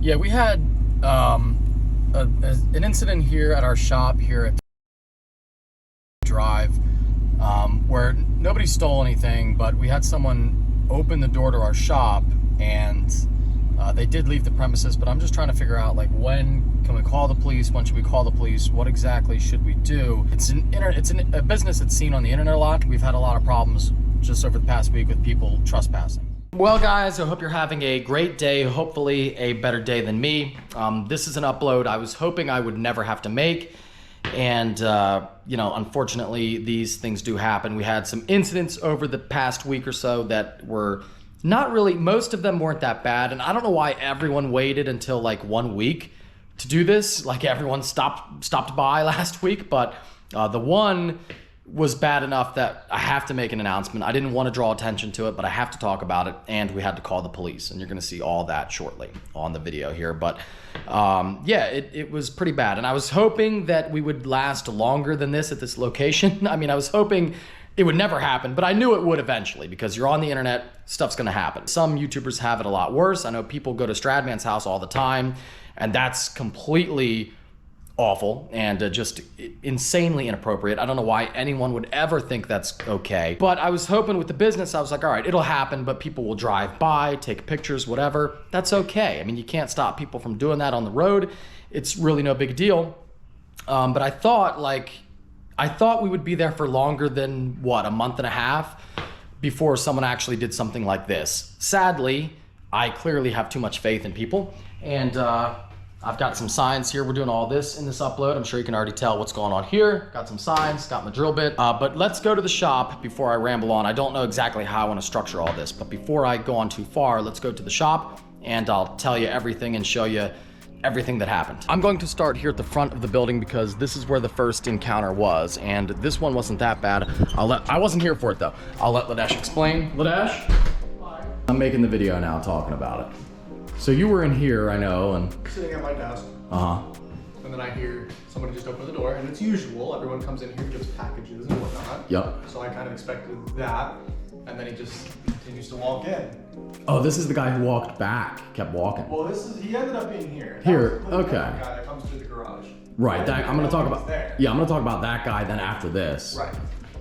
Yeah, we had an incident here at our shop here at Drive where nobody stole anything, but we had someone open the door to our shop and they did leave the premises. But I'm just trying to figure out, like, when can we call the police? When should we call the police? What exactly should we do? It's a business that's seen on the internet a lot. We've had a lot of problems just over the past week with people trespassing. Well, guys, I hope you're having a great day, hopefully a better day than me. This is an upload I was hoping I would never have to make. And, you know, unfortunately, these things do happen. We had some incidents over the past week or so that were not really, most of them weren't that bad. And I don't know why everyone waited until like 1 week to do this. Like everyone stopped by last week, but the one was bad enough that I have to make an announcement. I didn't want to draw attention to it, but I have to talk about it, and we had to call the police, and you're going to see all that shortly on the video here. But yeah, it was pretty bad, and I was hoping that we would last longer than this at this location. I mean, I was hoping it would never happen, but I knew it would eventually, because you're on the internet, stuff's going to happen. Some YouTubers have it a lot worse. I know people go to Stradman's house all the time, and that's completely awful and just insanely inappropriate. I don't know why anyone would ever think that's okay. But I was hoping with the business, I was like, all right, it'll happen, but people will drive by, take pictures, whatever. That's okay. I mean, you can't stop people from doing that on the road. It's really no big deal. But I thought we would be there for longer than, what, a month and a half before someone actually did something like this. Sadly, I clearly have too much faith in people, and I've got some signs here. We're doing all this in this upload. I'm sure you can already tell what's going on here. Got some signs, got my drill bit. But let's go to the shop before I ramble on. I don't know exactly how I want to structure all this, but before I go on too far, let's go to the shop and I'll tell you everything and show you everything that happened. I'm going to start here at the front of the building because this is where the first encounter was, and this one wasn't that bad. I wasn't here for it though. I'll let Ladesh explain. Ladesh? Hi. I'm making the video now talking about it. So you were in here, I know, and sitting at my desk. Uh-huh. And then I hear somebody just open the door, and it's usual. Everyone comes in here, gives packages and whatnot. Yep. So I kind of expected that, and then he just continues to walk in. Oh, this is the guy who walked back, kept walking. Well, he ended up being here. Here, okay. The guy that comes through the garage. Right. I'm gonna talk about. Yeah, I'm gonna talk about that guy then after this. Right.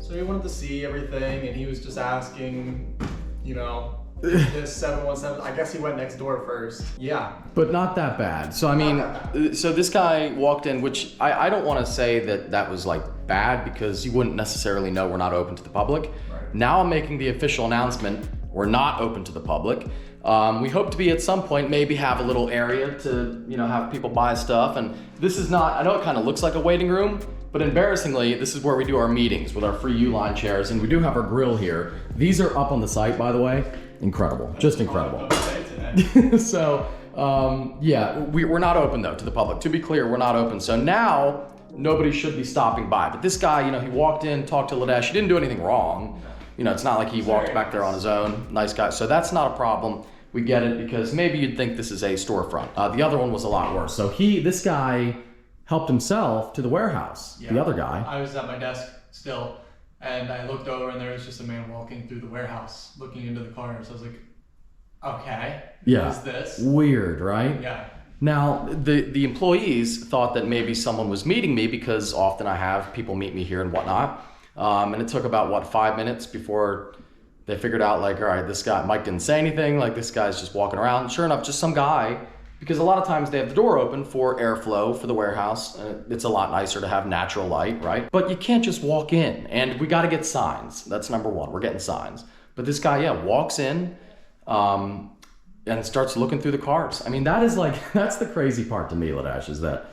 So he wanted to see everything, and he was just asking, you know, this 717. I guess he went next door first. Yeah. But not that bad. So I mean, so this guy walked in, which I don't want to say that was like bad, because you wouldn't necessarily know we're not open to the public. Right. Now I'm making the official announcement. We're not open to the public. We hope to be at some point, maybe have a little area to, you know, have people buy stuff. And this is not, I know it kind of looks like a waiting room, but embarrassingly, this is where we do our meetings with our free U-line chairs, and we do have our grill here. These are up on the site, by the way. Incredible, just incredible. So, yeah, we're not open though to the public. To be clear, we're not open. So now, nobody should be stopping by. But this guy, you know, he walked in, talked to Ladesh, he didn't do anything wrong. You know, it's not like he walked back there on his own. Nice guy. So that's not a problem. We get it, because maybe you'd think this is a storefront. The other one was a lot worse. So this guy helped himself to the warehouse. Yeah. The other guy. I was at my desk still, and I looked over, and there was just a man walking through the warehouse, looking into the cars. I was like, okay, yeah. What is this? Weird, right? Yeah. Now, the employees thought that maybe someone was meeting me, because often I have people meet me here and whatnot. And it took about, what, 5 minutes before they figured out, like, all right, this guy, Mike didn't say anything, like, this guy's just walking around. Sure enough, just some guy, because a lot of times they have the door open for airflow for the warehouse, and it's a lot nicer to have natural light, right? But you can't just walk in, and we got to get signs. That's number one. We're getting signs. But this guy, yeah, walks in and starts looking through the cars. I mean, that's the crazy part to me, Ladesh, is that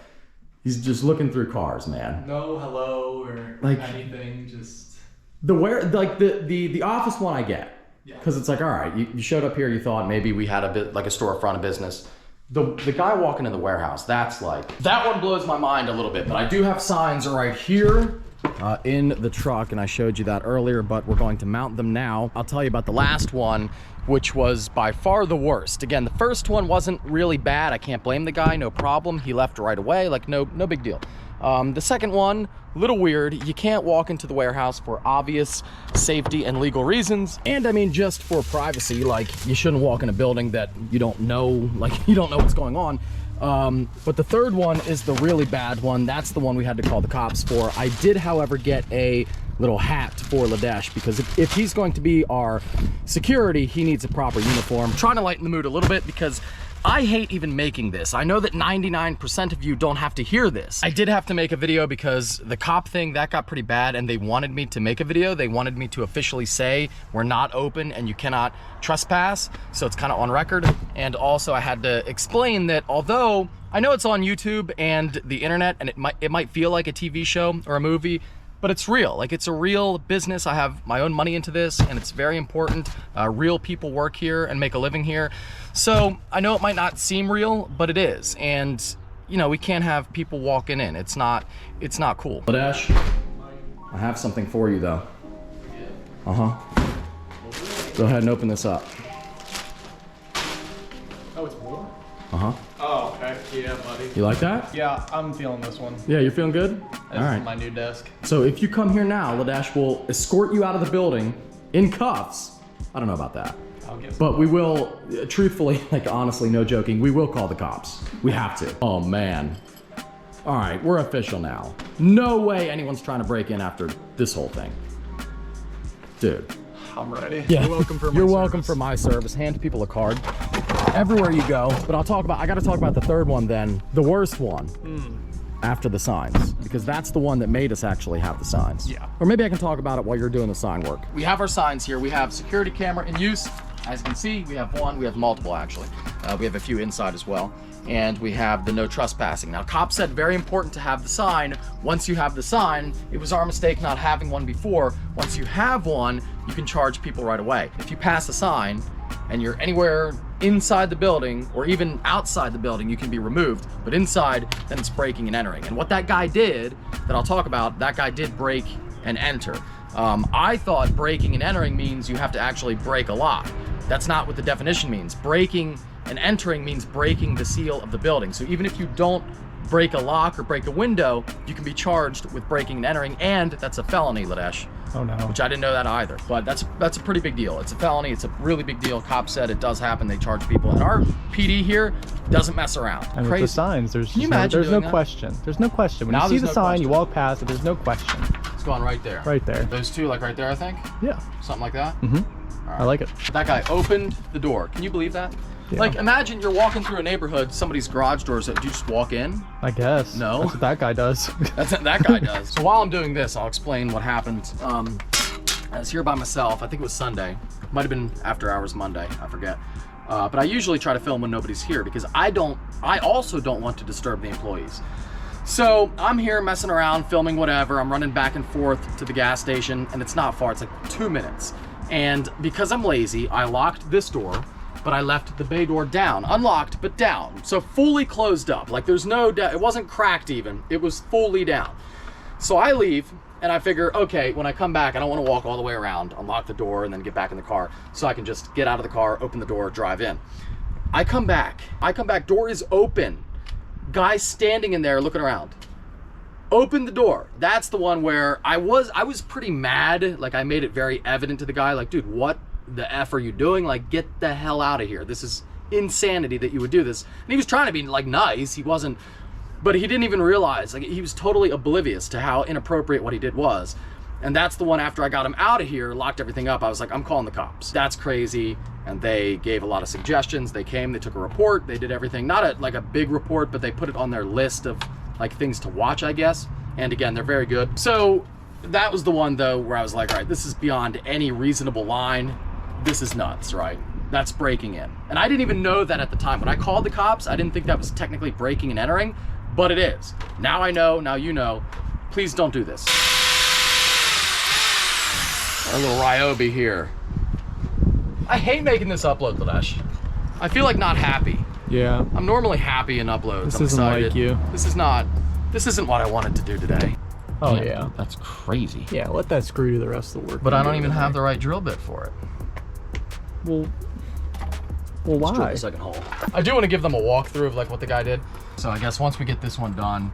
he's just looking through cars, man. No hello or like anything, just the office one I get. Yeah. Because it's like, all right, you showed up here, you thought maybe we had a bit like a storefront of business. The guy walking in the warehouse, that one blows my mind a little bit, but I do have signs right here in the truck, and I showed you that earlier, but we're going to mount them now. I'll tell you about the last one, which was by far the worst. Again, the first one wasn't really bad. I can't blame the guy, no problem. He left right away, like no big deal. The second one, a little weird. You can't walk into the warehouse for obvious safety and legal reasons. And I mean, just for privacy, like you shouldn't walk in a building that you don't know, like you don't know what's going on. But the third one is the really bad one. That's the one we had to call the cops for. I did, however, get a little hat for Ladesh because if he's going to be our security, he needs a proper uniform. I'm trying to lighten the mood a little bit because I hate even making this. I know that 99% of you don't have to hear this. I did have to make a video because the cop thing, that got pretty bad and they wanted me to make a video. They wanted me to officially say we're not open and you cannot trespass. So it's kind of on record. And also I had to explain that although I know it's on YouTube and the internet and it might feel like a TV show or a movie, but it's real. Like, it's a real business. I have my own money into this and it's very important. Real people work here and make a living here. So I know it might not seem real, but it is. And you know, we can't have people walking in. It's not cool. Ladesh, I have something for you though. Go ahead and open this up. Oh, it's more? Oh, okay. Yeah, buddy. You like that? Yeah, I'm feeling this one. Yeah, you're feeling good? This is my new desk. So if you come here now, Ladesh will escort you out of the building in cuffs. I don't know about that. I'll get some. But we will, truthfully, like honestly, no joking, we will call the cops. We have to. Oh man. All right, we're official now. No way anyone's trying to break in after this whole thing. Dude. I'm ready. Yeah. You're welcome for my You're service. welcome for my service. Hand people a card. Everywhere you go. But I gotta talk about the third one then. The worst one. After the signs, because that's the one that made us actually have the signs. Yeah. Or maybe I can talk about it while you're doing the sign work. We have our signs here. We have security camera in use. As you can see, we have one, we have multiple actually. We have a few inside as well. And we have the no trespassing. Now, cops said very important to have the sign. Once you have the sign, it was our mistake not having one before. Once you have one, you can charge people right away. If you pass a sign and you're anywhere inside the building or even outside the building, you can be removed. But inside, then it's breaking and entering. And what that guy did, that I'll talk about, that guy did break and enter. I thought breaking and entering means you have to actually break a lock. That's not what the definition means. Breaking and entering means breaking the seal of the building. So even if you don't break a lock or break a window, you can be charged with breaking and entering, and that's a felony, Ladesh. Oh no. Which I didn't know that either, but that's a pretty big deal. It's a felony, it's a really big deal. Cops said it does happen, they charge people, and our PD here doesn't mess around. And Crazy. with the signs, there's no question. There's no question. When Now you see there's the no sign, question. you walk past it, there's no question. It's going right there. Right there. Those two, like right there, I think? Yeah. Something like that? Mm-hmm. All right. I like it. That guy opened the door. Can you believe that? Yeah. Like, imagine you're walking through a neighborhood, somebody's garage doors, do you just walk in? I guess. No. That's what that guy does. That's what that guy does. So while I'm doing this, I'll explain what happened. I was here by myself. I think it was Sunday. Might have been after hours Monday. I forget. But I usually try to film when nobody's here because I also don't want to disturb the employees. So I'm here messing around, filming whatever. I'm running back and forth to the gas station, and it's not far. It's like 2 minutes. And because I'm lazy, I locked this door, but I left the bay door down, unlocked, but down. So fully closed up. Like there's no, it wasn't cracked even. It was fully down. So I leave and I figure, okay, when I come back, I don't want to walk all the way around, unlock the door and then get back in the car. So I can just get out of the car, open the door, drive in. I come back, door is open. Guy standing in there looking around. Open the door. That's the one where I was pretty mad. Like I made it very evident to the guy, like, dude, what the F are you doing? Like, get the hell out of here. This is insanity that you would do this. And he was trying to be like nice. He wasn't, but he didn't even realize, like he was totally oblivious to how inappropriate what he did was. And that's the one after I got him out of here, locked everything up, I was like, I'm calling the cops. That's crazy. And they gave a lot of suggestions. They came, they took a report, they did everything. Not like a big report, but they put it on their list of like things to watch, I guess. And again, they're very good. So that was the one though, where I was like, all right, this is beyond any reasonable line. This is nuts, right? That's breaking in. And I didn't even know that at the time. When I called the cops, I didn't think that was technically breaking and entering, but it is. Now I know, now you know. Please don't do this. Our little Ryobi here. I hate making this upload, Ladesh. I feel like not happy. Yeah. I'm normally happy in uploads. This I'm isn't excited. like you. This isn't what I wanted to do today. Oh Man, yeah. That's crazy. Yeah, let that screw do the rest of the work. But I don't even have the right drill bit for it. Well, Let's drill why? the second hole. I do want to give them a walkthrough of like what the guy did. So I guess once we get this one done,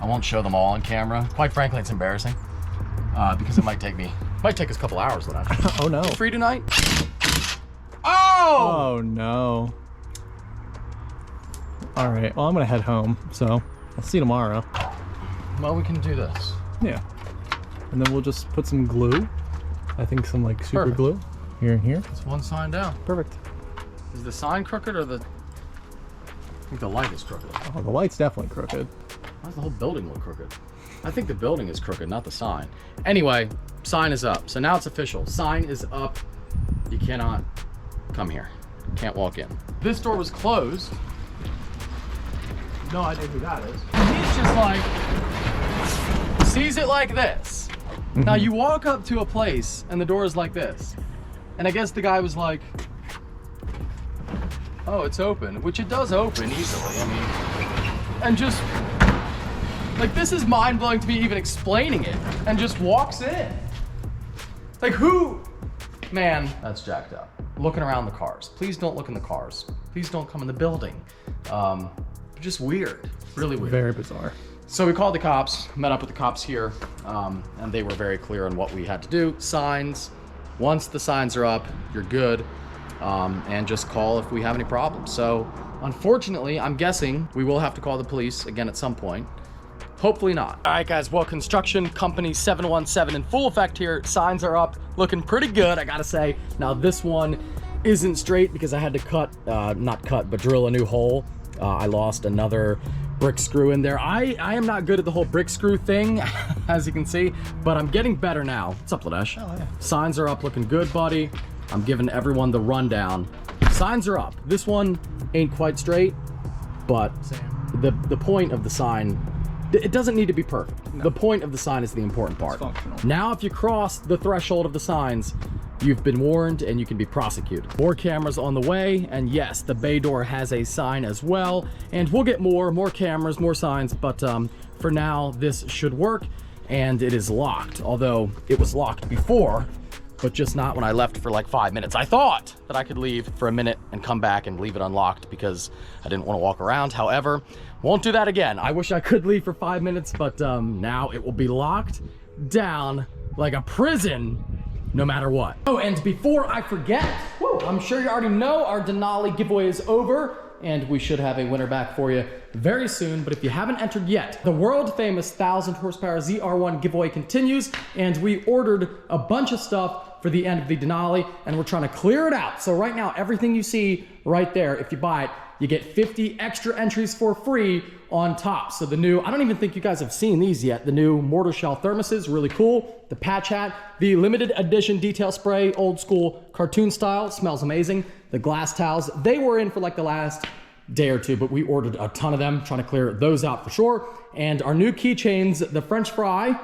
I won't show them all on camera. Quite frankly, it's embarrassing because it might take us a couple hours. Oh no. Free tonight? Oh! Oh no. All right, well, I'm gonna head home, so I'll see you tomorrow. Well, we can do this. Yeah. And then we'll just put some glue. I think some like super Perfect. glue here and here. It's one sign down. Perfect. Is the sign crooked or I think the light is crooked. Oh, the light's definitely crooked. Why does the whole building look crooked? I think the building is crooked, not the sign. Anyway, sign is up. So now it's official. Sign is up. You cannot come here. Can't walk in. This door was closed. No idea who that is. He's just like, sees it like this. Now you walk up to a place and the door is like this. And I guess the guy was like, oh, it's open, which it does open easily. I mean, and just, like, this is mind-blowing to me even explaining it, and just walks in. Like, who? Man, that's jacked up. Looking around the cars. Please don't look in the cars. Please don't come in the building. Just weird, really weird. Very bizarre. So we called the cops, met up with the cops here, and they were very clear on what we had to do. Signs, once the signs are up, you're good, and just call if we have any problems. So unfortunately, I'm guessing we will have to call the police again at some point. Hopefully not. All right, guys, well, construction company 717 in full effect here. Signs are up, looking pretty good, I gotta say. Now this one isn't straight because I had to not cut, but drill a new hole. I lost another brick screw in there. I am not good at the whole brick screw thing, as you can see, but I'm getting better now. What's up, Ladesh? Oh, yeah. Signs are up, looking good, buddy. I'm giving everyone the rundown. Signs are up. This one ain't quite straight, but the point of the sign, it doesn't need to be perfect. No. The point of the sign is the important part. It's functional. Now, if you cross the threshold of the signs, you've been warned and you can be prosecuted. More cameras on the way, and yes, the bay door has a sign as well, and we'll get more cameras, more signs, but for now, this should work, and it is locked, although it was locked before, but just not when I left for like 5 minutes. I thought that I could leave for a minute and come back and leave it unlocked because I didn't want to walk around. However, won't do that again. I wish I could leave for 5 minutes, but now it will be locked down like a prison, no matter what. Oh, and before I forget, I'm sure you already know our Denali giveaway is over, and we should have a winner back for you very soon. But if you haven't entered yet, the world famous 1000 horsepower ZR1 giveaway continues, and we ordered a bunch of stuff for the end of the Denali, and we're trying to clear it out. So right now, everything you see right there, if you buy it, you get 50 extra entries for free on top. So the new, I don't even think you guys have seen these yet, the new mortar shell thermoses, really cool. The patch hat, the limited edition detail spray, old school cartoon style, smells amazing. The glass towels, they were in for like the last day or two, but we ordered a ton of them, trying to clear those out for sure. And our new keychains, the French fry,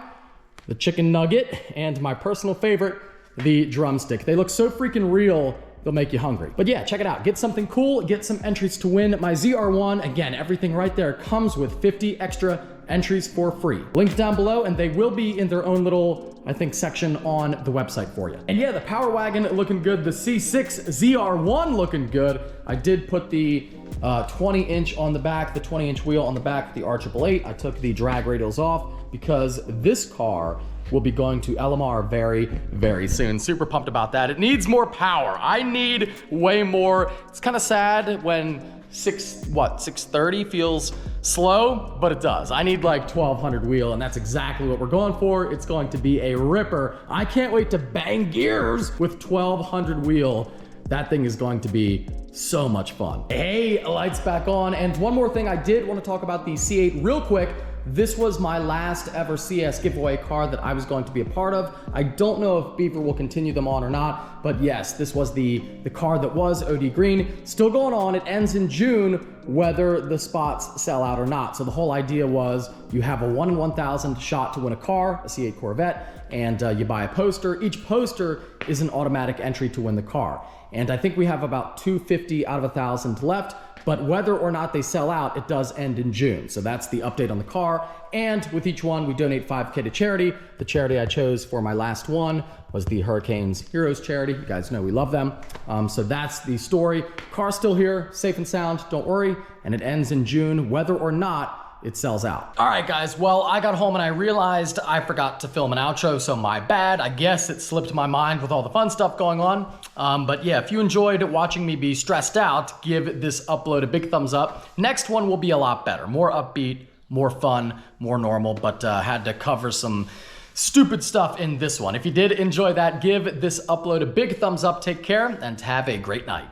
the chicken nugget, and my personal favorite, the drumstick. They look so freaking real, they'll make you hungry. But yeah, check it out. Get something cool, get some entries to win my ZR1. Again, everything right there comes with 50 extra entries for free. Link down below, and they will be in their own little, I think, section on the website for you. And yeah, the Power Wagon looking good. The C8 Z06 looking good. I did put the 20-inch on the back, the 20-inch wheel on the back, the R888. I took the drag radials off because this car will be going to LMR very, very soon. Super pumped about that. It needs more power. I need way more. It's kind of sad when 630 feels slow, but it does. I need like 1200 wheel, and that's exactly what we're going for. It's going to be a ripper. I can't wait to bang gears with 1200 wheel. That thing is going to be so much fun. Hey, lights back on. And one more thing, I did want to talk about the C8 real quick. This was my last ever CS giveaway car that I was going to be a part of. I don't know if Beaver will continue them on or not, but yes, this was the car that was OD Green. Still going on, it ends in June, whether the spots sell out or not. So the whole idea was you have a 1 in 1,000 shot to win a car, a C8 Corvette, and you buy a poster. Each poster is an automatic entry to win the car. And I think we have about 250 out of 1,000 left. But whether or not they sell out, it does end in June. So that's the update on the car. And with each one, we donate $5K to charity. The charity I chose for my last one was the Hurricanes Heroes charity. You guys know we love them. So that's the story. Car's still here, safe and sound, don't worry. And it ends in June, whether or not it sells out. All right, guys. Well, I got home and I realized I forgot to film an outro, so my bad. I guess it slipped my mind with all the fun stuff going on. But yeah, if you enjoyed watching me be stressed out, give this upload a big thumbs up. Next one will be a lot better, more upbeat, more fun, more normal, but had to cover some stupid stuff in this one. If you did enjoy that, give this upload a big thumbs up. Take care and have a great night.